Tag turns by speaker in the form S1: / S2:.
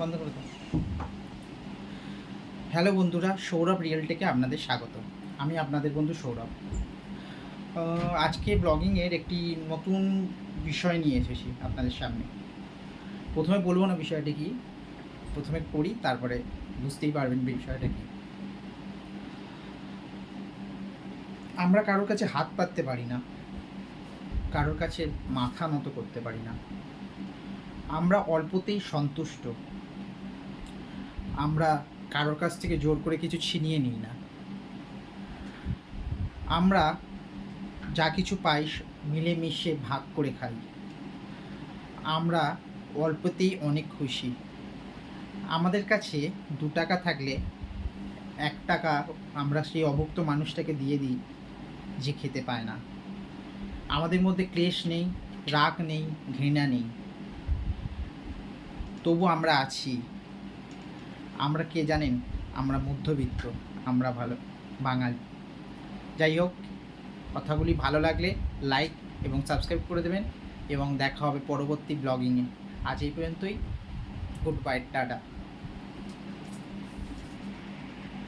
S1: বন্ধ করে দাও। হ্যালো বন্ধুরা, সৌরভ রিয়েলটেকে আপনাদের স্বাগত। আমি আপনাদের বন্ধু সৌরভ। আজকে ব্লগিংয়ের একটি নতুন বিষয় নিয়ে এসেছি আপনাদের সামনে। প্রথমে বলবো না বিষয়টি কী, প্রথমে পড়ি, তারপরে বুঝতেই পারবেন বিষয়টা কী। আমরা কারোর কাছে হাত পাততে পারি না, কারোর কাছে মাথা নত করতে পারি না। আমরা অল্পতেই সন্তুষ্ট। আমরা কারোর কাছ থেকে জোর করে কিছু ছিনিয়ে নিই না। আমরা যা কিছু পাই মিলেমিশে ভাগ করে খাই। আমরা অল্পতেই অনেক খুশি। আমাদের কাছে 2 টাকা থাকলে 1 টাকা আমরা সেই অভুক্ত মানুষটাকে দিয়ে দিই যে খেতে পায় না। আমাদের মধ্যে ক্লেশ নেই, রাগ নেই, ঘৃণা নেই, তবু আমরা আছি। আমরা কে জানেন? আমরা মধ্যবিত্ত, আমরা ভালো বাঙালি। যাই হোক, কথাগুলি ভালো লাগলে লাইক এবং সাবস্ক্রাইব করে দেবেন এবং দেখা হবে পরবর্তী ব্লগিংয়ে। আজ এই পর্যন্তই। Good bye, tata.